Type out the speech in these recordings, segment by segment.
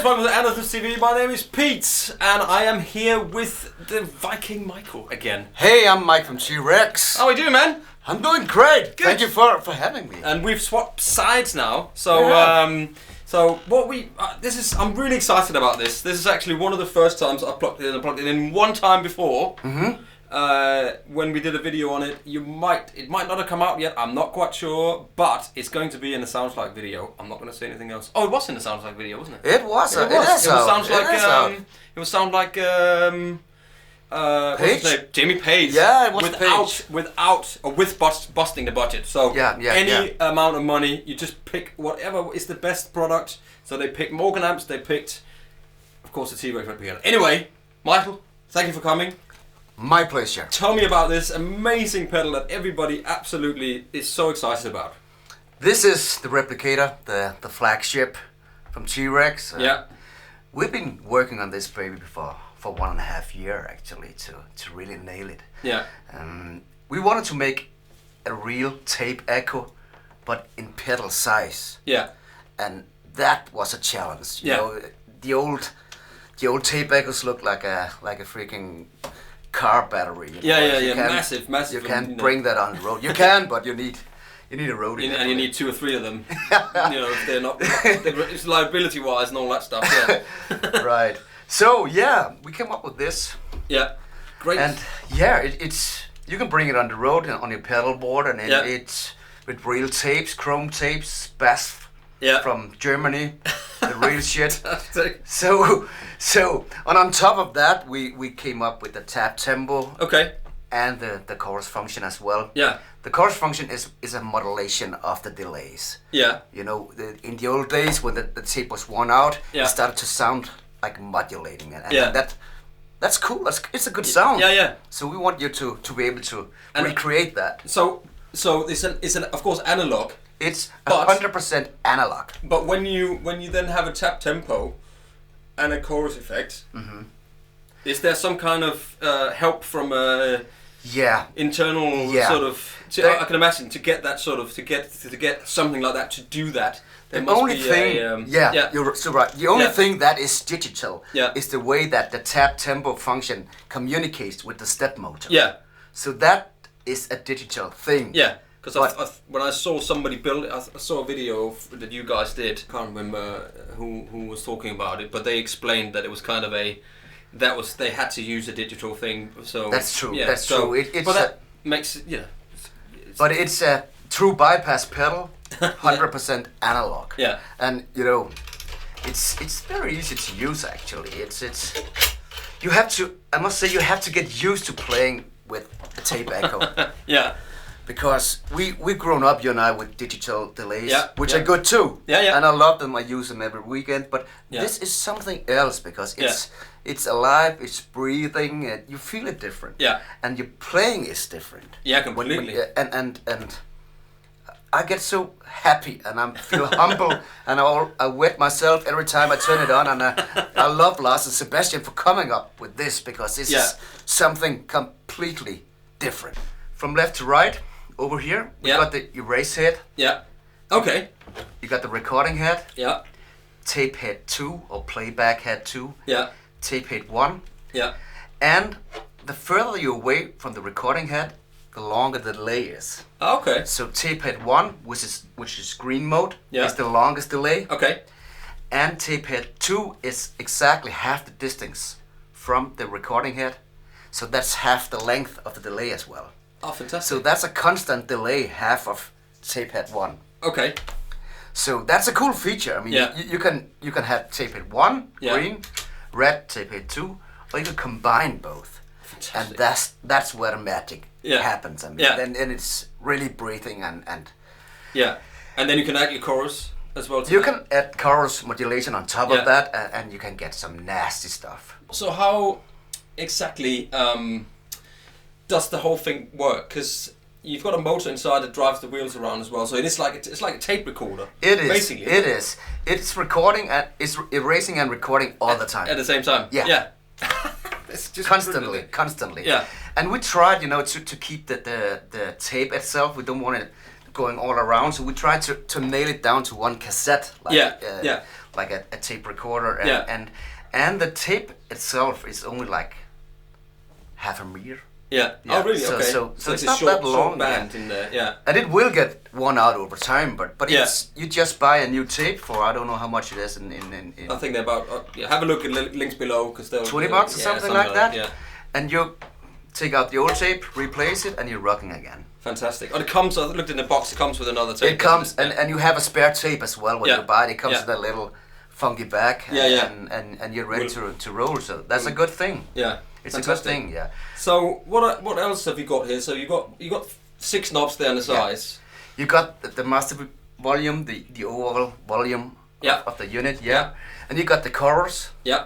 Welcome to Andertons TV. My name is Pete, and I am here with the Viking Michael again. Hey, I'm Mike from T-Rex. How are you doing, man? I'm doing great. Good. Thank you for having me. And we've swapped sides now, so what we I'm really excited about this. This is actually one of the first times I plugged it in one time before. Mm-hmm. When we did a video on it, it might not have come out yet. I'm not quite sure, but it's going to be in the Sounds Like video. I'm not going to say anything else. Oh, it was in the Sounds Like video, wasn't it? It was. It would sound like what's his name? Jamie Page. Yeah, it was Page. With busting the budget. So any amount of money, you just pick whatever is the best product. So they picked Morgan amps. They picked, of course, the T-Rex Replicator. Anyway, Michael, thank you for coming. My pleasure. Tell me about this amazing pedal that everybody absolutely is so excited about. This is the Replicator, the flagship from T-Rex. Yeah. We've been working on this baby for 1.5 years actually to really nail it. Yeah. We wanted to make a real tape echo, but in pedal size. Yeah. And that was a challenge. You know, the old tape echoes look like a freaking car battery. You know? Massive. You can't bring that on the road. You can, but you need a roadie. And you need 2 or 3 of them. You know, if they're not, it's liability wise and all that stuff. Yeah. Right. So yeah, we came up with this. Yeah. Great. And yeah, it's you can bring it on the road and on your pedal board, and it's with real tapes, chrome tapes, BASF from Germany. The real shit. So on top of that, we came up with the tap tempo. Okay. And the chorus function as well. Yeah. The chorus function is a modulation of the delays. Yeah. You know, in the old days when the tape was worn out, it started to sound like modulating, and that's cool. It's a good sound. Yeah. So we want you to be able to recreate that. So it's an of course analog. It's 100% analog. But when you then have a tap tempo and a chorus effect, is there some kind of help from internal sort of? I can imagine to get that sort of to get something like that to do that. There must only be thing, you're so right. The only thing that is digital is the way that the tap tempo function communicates with the step motor. Yeah. So that is a digital thing. Yeah. Because when I saw somebody build it, I saw a video that you guys did. I can't remember who was talking about it, but they explained that it was kind of they had to use a digital thing. So that's true. Yeah, that's true. But it's a true bypass pedal, 100% analog. Yeah. And you know, it's very easy to use actually. You have to. I must say you have to get used to playing with a tape echo. Yeah. Because we've grown up, you and I, with digital delays, which are good too. Yeah. And I love them. I use them every weekend. But this is something else because it's alive, it's breathing, and you feel it different. Yeah. And your playing is different. Yeah, completely. And I get so happy and I feel humble and I wet myself every time I turn it on. And I love Lars and Sebastian for coming up with this because this is something completely different. From left to right. Over here, we got the erase head. Yeah. Okay. You got the recording head. Yeah. Tape head 2 or playback head 2. Yeah. Tape head 1. Yeah. And the further you're away from the recording head, the longer the delay is. Okay. So tape head 1, which is green mode, is the longest delay. Okay. And tape head 2 is exactly half the distance from the recording head. So that's half the length of the delay as well. Oh, fantastic. So that's a constant delay, half of tape head 1. Okay. So that's a cool feature. I mean, Yeah. you can have tape head 1, Yeah. green, red, tape head 2, or you can combine both. Fantastic. And that's where the magic Yeah. happens. I mean, Yeah. and it's really breathing and Yeah. And then you can add your chorus as well to you that. can add chorus modulation on top Yeah. of that, and you can get some nasty stuff. So how exactly does the whole thing work? Because you've got a motor inside that drives the wheels around as well. So it's like a tape recorder. It is. Basically. It is. It's recording and it's erasing and recording all the time. At the same time. Yeah. Yeah. It's just brilliant. Constantly. Yeah. And we tried, to keep the tape itself. We don't want it going all around, so we tried to nail it down to one cassette, like a tape recorder, and the tape itself is only like half a meter. Yeah. Oh, really? So, Okay. so it's a not short, that long. short band in there. Yeah. And it will get worn out over time, but Yeah. it's you just buy a new tape for I don't know how much it is in I think they're about. Have a look at links below because they'll. $20 or something like that. Yeah. And you take out the old tape, replace it, and you're rocking again. Fantastic. And it comes. I looked in the box. It comes with another tape. It comes, doesn't it? and you have a spare tape as well when Yeah. you buy it. It comes Yeah. with a little funky bag, and you're ready to roll. So that's a good thing. Yeah. It's Fantastic. a good thing. Yeah. So what else have you got here? So you got 6 knobs there on the Yeah. sides. You got the master volume, the overall volume Yeah. of the unit. Yeah. And you got the chorus, Yeah.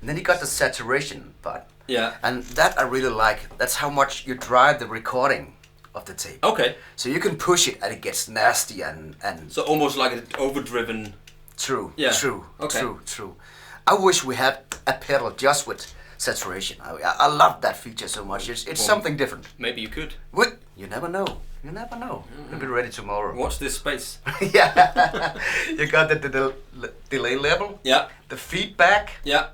and then you got the saturation part. Yeah. And that I really like. That's how much you drive the recording of the tape. Okay. So you can push it and it gets nasty and So almost like an overdriven. true, Yeah. true, Okay. true. I wish we had a pedal just with saturation. I love that feature so much. It's something different. Maybe you could. You never know. You never know. You'll be ready tomorrow. Watch this space. Yeah. You got the delay level, Yeah. the feedback, Yeah.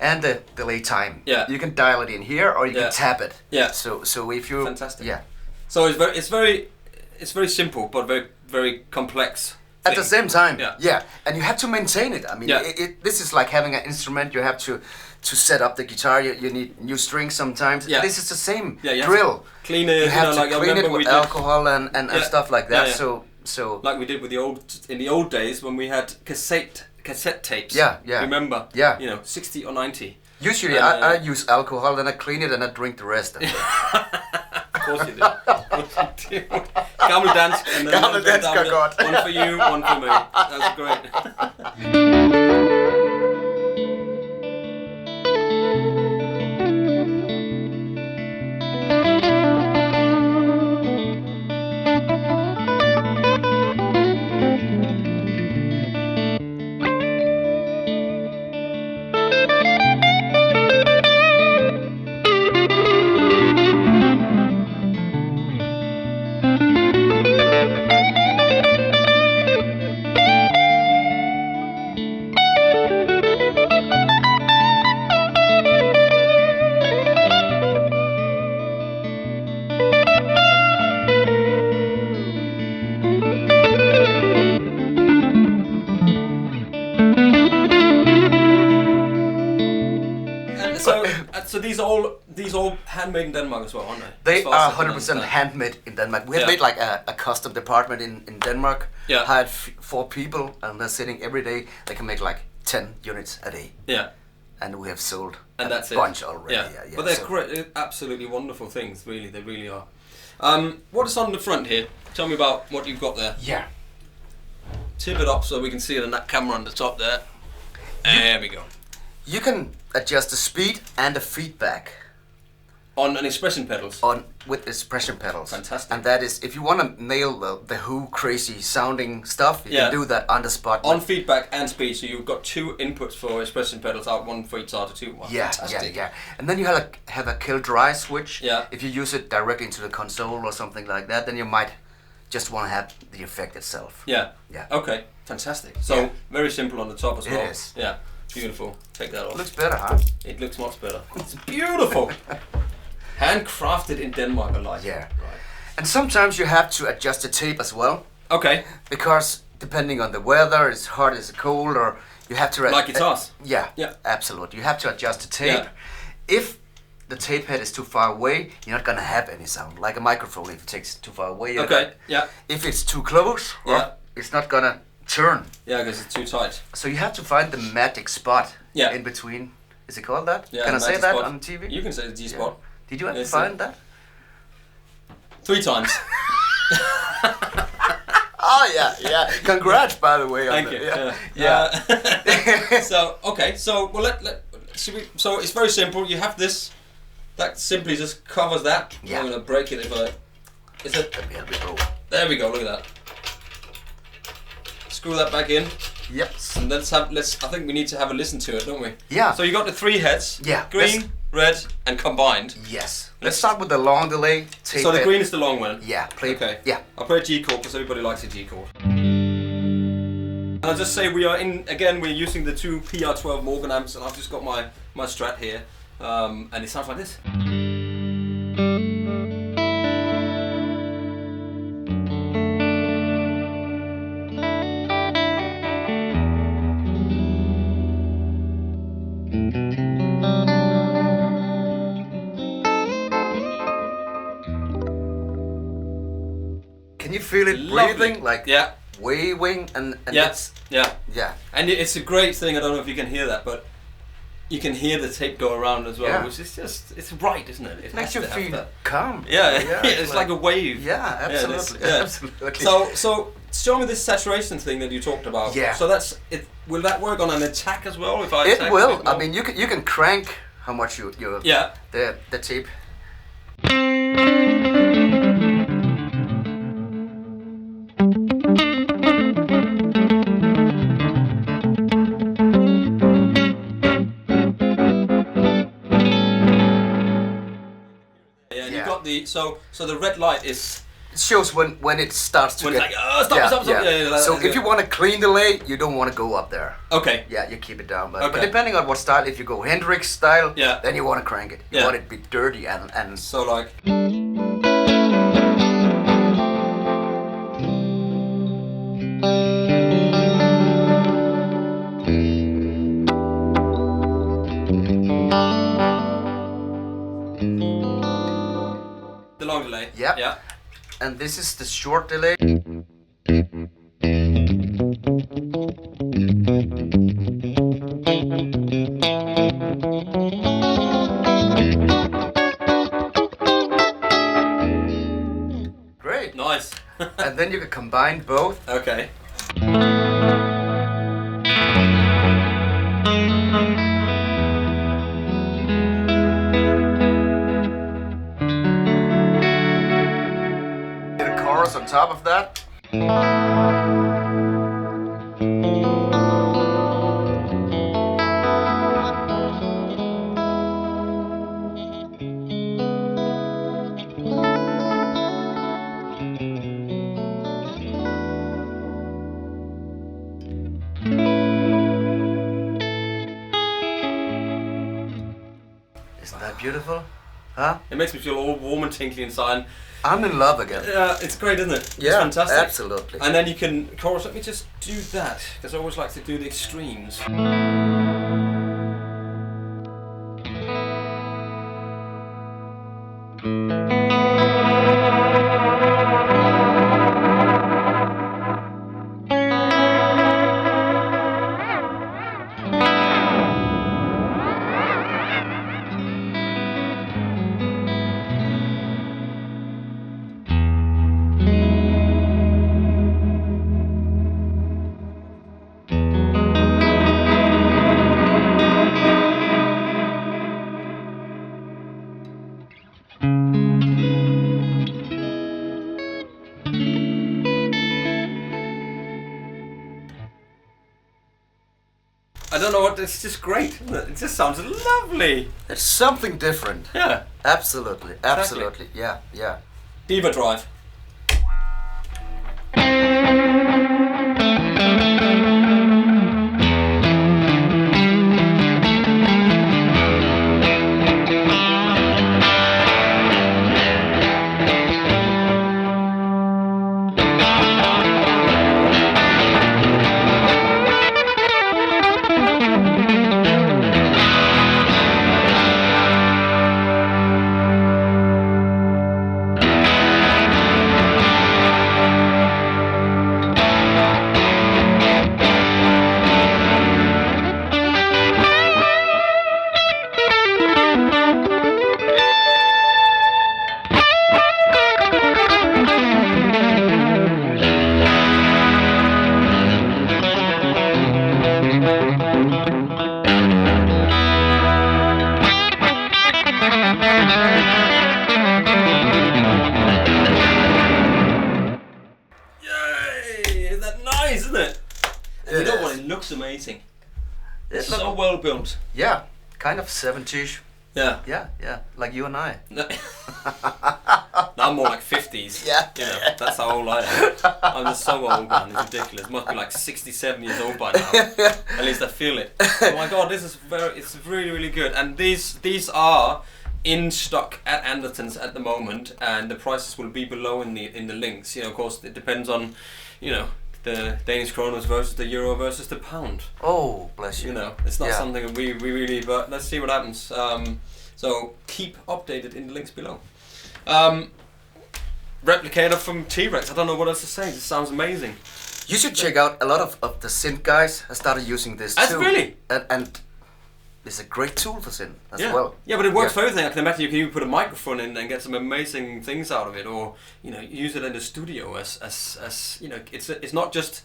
and the delay time. Yeah. You can dial it in here or you Yeah. can tap it. Yeah. So if you Fantastic. Yeah. So it's very simple but very complex. At the thing. same time, Yeah. and you have to maintain it. I mean, Yeah. this is like having an instrument. You have to set up the guitar. You need new strings sometimes. Yeah. This is the same Yeah, you have drill. to clean it. You have to like I clean it remember we with did, alcohol and Yeah. stuff like that. Yeah, yeah. So like we did with in the old days when we had cassette tapes. Yeah. Remember? Yeah. 60 or 90. usually I use alcohol, then I clean it and I drink the rest. Of course you do. Gammel dansk and then Gammel dansker, godt. one for you, one for me. That's great. So these all handmade in Denmark as well, aren't they? They As far as are I can 100% understand. handmade in Denmark. We have Yeah. made like a custom department in Denmark. Yeah. Hired 4 people, and they're sitting every day. They can make like 10 units a day, Yeah. and we have sold And a that's bunch it. already. Yeah. But they're so- great, absolutely wonderful things. Really, they really are. What is on the front here? Tell me about what you've got there. Yeah. Tip it up so we can see the camera on the top there. There we go. You can adjust the speed and the feedback On an expression pedals. with expression pedals. Fantastic. And that is, if you want to nail the Who crazy sounding stuff, you Yeah. can do that on the spot. On feedback and speed, so you've got 2 inputs for expression pedals out, one for each side of 2. Wow, Yeah, fantastic. yeah. And then you have a kill dry switch. Yeah. If you use it directly into the console or something like that, then you might just want to have the effect itself. Yeah. Yeah. Okay, fantastic. So Yeah. very simple on the top as It well. is. Yeah, beautiful. Take that off. Looks better, huh? It looks much better. It's beautiful. Handcrafted in Denmark, I like. Yeah. Right. And sometimes you have to adjust the tape as well, Okay. because depending on the weather, it's hot, it's cold, or You have to Like guitars. Yeah, Yeah. absolutely. You have to adjust the tape. Yeah. If the tape head is too far away, you're not gonna have any sound. Like a microphone, if it takes too far away. Okay. Yeah. If it's too close, Yeah. it's not gonna turn. Yeah, because it's too tight. So you have to find the magic spot. Yeah. In between. Is it called that? Yeah. Can I the say magic that spot. on TV? You can say the G spot. Did you ever It's, find that? 3 times. Oh yeah. Congrats, by the way. Thank you. Yeah. So okay, so well should we? So it's very simple. You have this. That simply just covers that. Yeah. I'm gonna break it if I. Is it? Let me help you go. There we go. Look at that. Screw that back in, Yep. and let's. I think we need to have a listen to it, don't we? Yeah. So you got the 3 heads. Yeah, Green, red, and combined. Yes. Let's start with the long delay. Tape So the head. green is the long one. Yeah. Play. Okay. Yeah. I'll play a G chord because everybody likes a G chord. And I'll just say we are we're using the 2 PR12 Morgan amps, and I've just got my Strat here, and it sounds like this. Can you feel it Lovely. breathing? Like Yeah. waving and Yeah. it's Yeah. yeah. And it's a great thing. I don't know if you can hear that, but you can hear the tape go around as well, Yeah. which is it's right, isn't it? It Makes has you to have feel that. calm. Yeah, it's like a wave. Yeah, absolutely. Yeah. Absolutely. So show me this saturation thing that you talked about. Yeah. So that's it. Will that work on an attack as well? If I it attack a will. bit more? I mean, you can crank how much you Yeah. the tape. Yeah. And Yeah. you got the so the red light is. It shows when it starts to When get. it's like, oh, stop. So if you want a clean delay, you don't want to go up there. Okay. Yeah, you keep it down. But Okay. depending on what style, if you go Hendrix style, Yeah. then you want to crank it. You Yeah. want it to be dirty and So like. The long delay. Yeah. Yeah. and this is the short delay. Great. Nice. And then you can combine both. Okay. Get a chorus on top of that. Isn't that beautiful? Huh? It makes me feel all warm and tingly inside. I'm in love again. It's great, isn't it? Yeah, It's fantastic. absolutely. And then you can chorus. Let me just do that because I always like to do the extremes. I don't know what. It's just great, isn't it? It just sounds lovely. It's something different. Yeah. Absolutely, absolutely. Yeah, yeah. Diva Drive. amazing. It It's so well built. Yeah, kind of 70s. Yeah. Yeah, like you and I. No, I'm more like 50s. Yeah. You know, that's how old I am. I'm just so old, man. It's ridiculous. Must be like 67 years old by now. At least I feel it. Oh my god, this is it's really, really good. And these are in stock at Andertons at the moment, and the prices will be below in the links. You know, of course, it depends on, you know, the Danish kroners versus the euro versus the pound. Oh, bless you. You know, it's not something that we really, but let's see what happens. So keep updated in the links below. Replicator from T-Rex. I don't know what else to say. This sounds amazing. You should check out a lot of the synth guys. I started using this That's too. really? And it's a great tool for synth as Yeah. well. Yeah, but it works for everything. I can imagine you can even put a microphone in and get some amazing things out of it, or you know, use it in the studio as you know, it's not just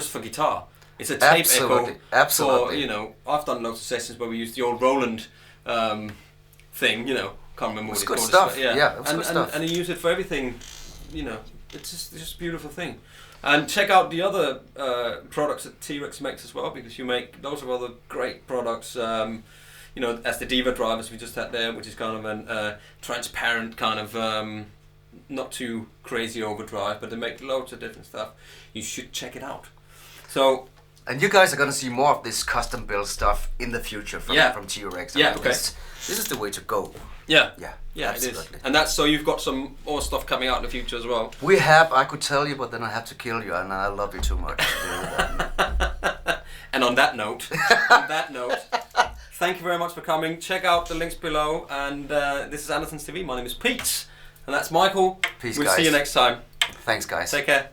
for guitar. It's a tape echo. Absolutely. For, you know, I've done lots of sessions where we used the old Roland thing. You know, can't remember what it's good called. stuff. Yeah, it was good stuff. And you use it for everything. You know, it's just a beautiful thing. And check out the other products that T-Rex makes as well, because you make loads of other great products. You know, as the Diva drivers we just had there, which is kind of a transparent kind of not too crazy overdrive, but they make loads of different stuff. You should check it out. So. And you guys are gonna see more of this custom build stuff in the future from T-Rex. Yeah, okay. This is the way to go. Yeah. Yeah, absolutely. It is. And that's so you've got some more stuff coming out in the future as well. We have, I could tell you, but then I have to kill you, and I love you too much. And on that note, thank you very much for coming. Check out the links below. And this is Andertons TV. My name is Pete, and that's Michael. Peace, we'll guys. see you next time. Thanks, guys. Take care.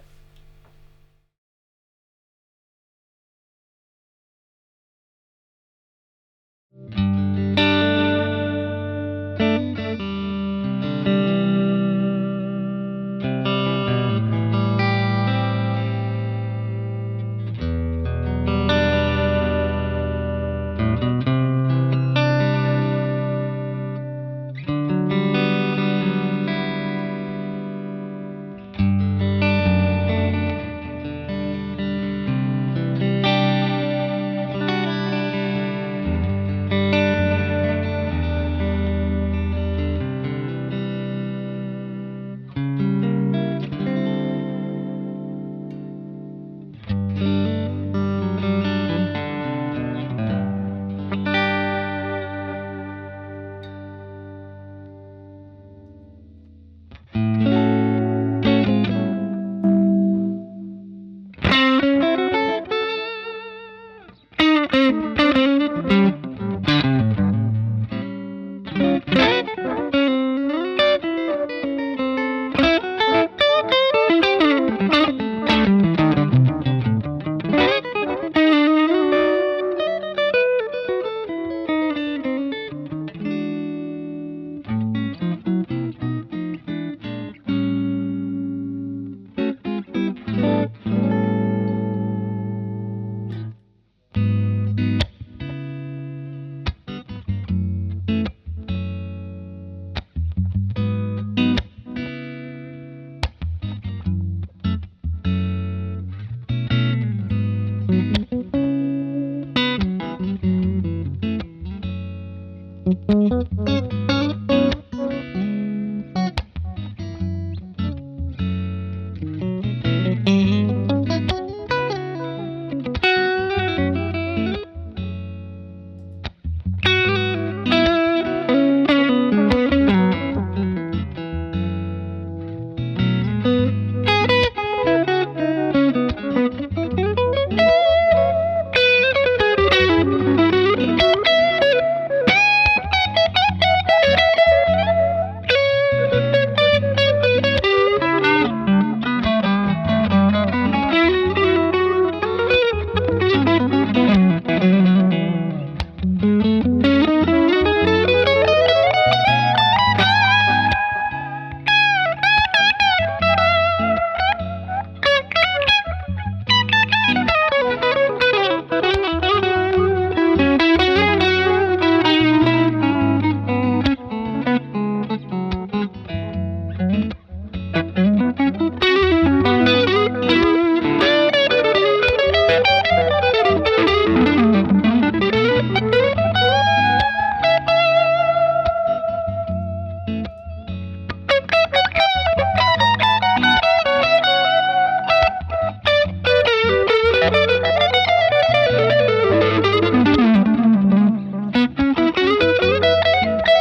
Bye.